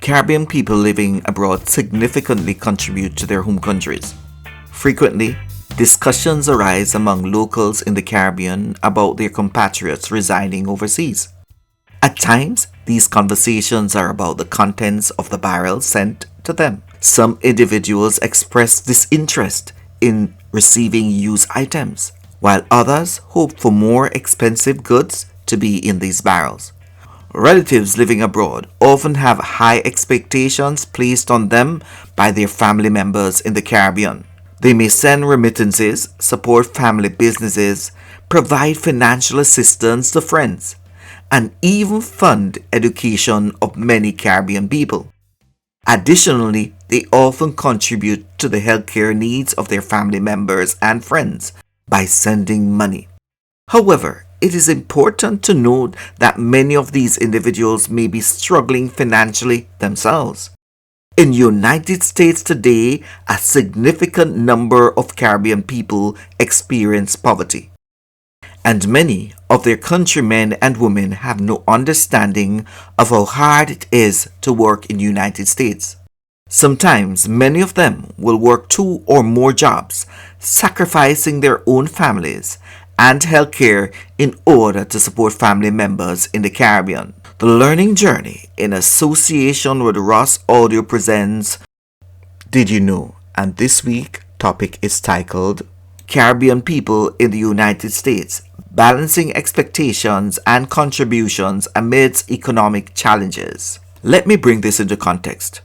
Caribbean people living abroad significantly contribute to their home countries. Frequently, discussions arise among locals in the Caribbean about their compatriots residing overseas. At times, these conversations are about the contents of the barrel sent to them. Some individuals express disinterest in receiving used items, while others hope for more expensive goods to be in these barrels. Relatives living abroad often have high expectations placed on them by their family members in the Caribbean. They may send remittances, support family businesses, provide financial assistance to friends, and even fund education of many Caribbean people. Additionally, they often contribute to the healthcare needs of their family members and friends by sending money. However, it is important to note that many of these individuals may be struggling financially themselves. In the United States today, a significant number of Caribbean people experience poverty, and many of their countrymen and women have no understanding of how hard it is to work in the United States. Sometimes many of them will work 2 or more jobs, sacrificing their own families and healthcare in order to support family members in the Caribbean. The Learning Journey, in association with Rass Audio, presents Did You Know? And this week topic is titled Caribbean People in the United States, Balancing Expectations and Contributions Amidst Economic Challenges. Let me bring this into context.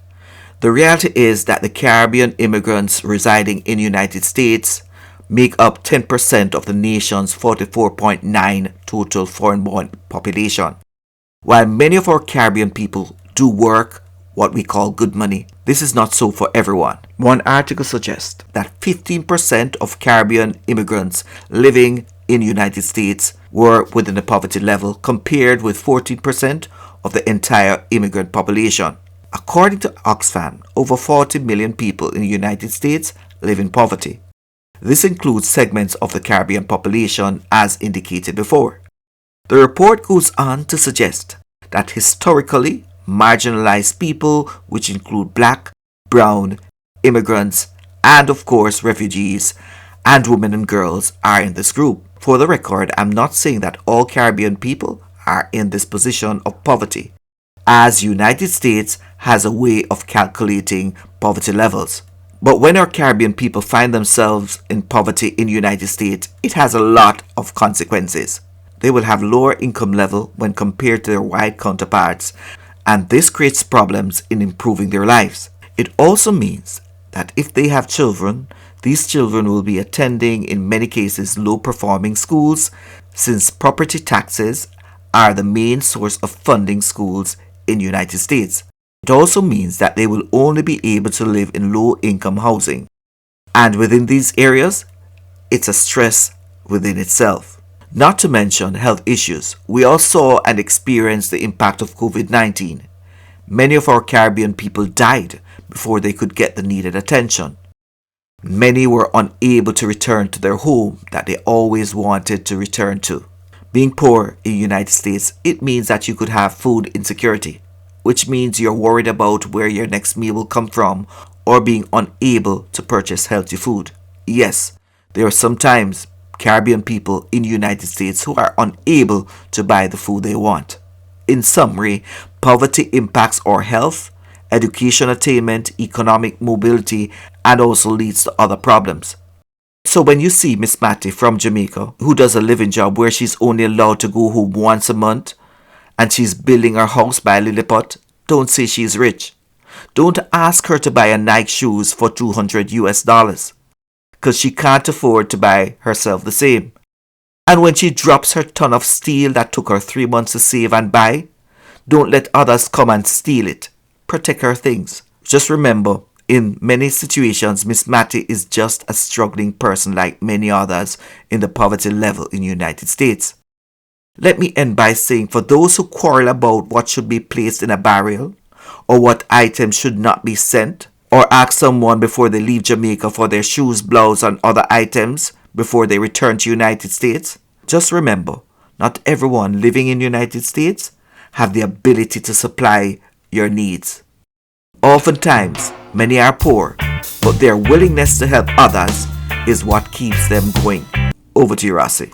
The reality is that the Caribbean immigrants residing in the United States make up 10% of the nation's 44.9 total foreign-born population. While many of our Caribbean people do work what we call good money, this is not so for everyone. One article suggests that 15% of Caribbean immigrants living in the United States were within the poverty level, compared with 14% of the entire immigrant population. According to Oxfam, over 40 million people in the United States live in poverty. This includes segments of the Caribbean population as indicated before. The report goes on to suggest that historically marginalized people, which include black, brown, immigrants, and of course refugees, and women and girls are in this group. For the record, I'm not saying that all Caribbean people are in this position of poverty, as the United States has a way of calculating poverty levels. But when our Caribbean people find themselves in poverty in the United States, it has a lot of consequences. They will have lower income level when compared to their white counterparts, and this creates problems in improving their lives. It also means that if they have children, these children will be attending in many cases low-performing schools, since property taxes are the main source of funding schools in the United States. It also means that they will only be able to live in low-income housing. And within these areas, it's a stress within itself. Not to mention health issues. We all saw and experienced the impact of COVID-19. Many of our Caribbean people died before they could get the needed attention. Many were unable to return to their home that they always wanted to return to. Being poor in the United States, it means that you could have food insecurity, which means you're worried about where your next meal will come from or being unable to purchase healthy food. Yes, there are sometimes Caribbean people in the United States who are unable to buy the food they want. In summary, poverty impacts our health, education attainment, economic mobility, and also leads to other problems. So when you see Miss Matty from Jamaica, who does a living job where she's only allowed to go home once a month, and she's building her house by Lilliput, don't say she's rich. Don't ask her to buy a Nike shoes for $200, because she can't afford to buy herself the same. And when she drops her ton of steel that took her 3 months to save and buy, don't let others come and steal it. Protect her things. Just remember, in many situations, Miss Matty is just a struggling person like many others in the poverty level in the United States. Let me end by saying, for those who quarrel about what should be placed in a barrel, or what items should not be sent, or ask someone before they leave Jamaica for their shoes, blouse, and other items before they return to the United States, just remember, not everyone living in the United States have the ability to supply your needs. Oftentimes, many are poor, but their willingness to help others is what keeps them going. Over to you, Rossi.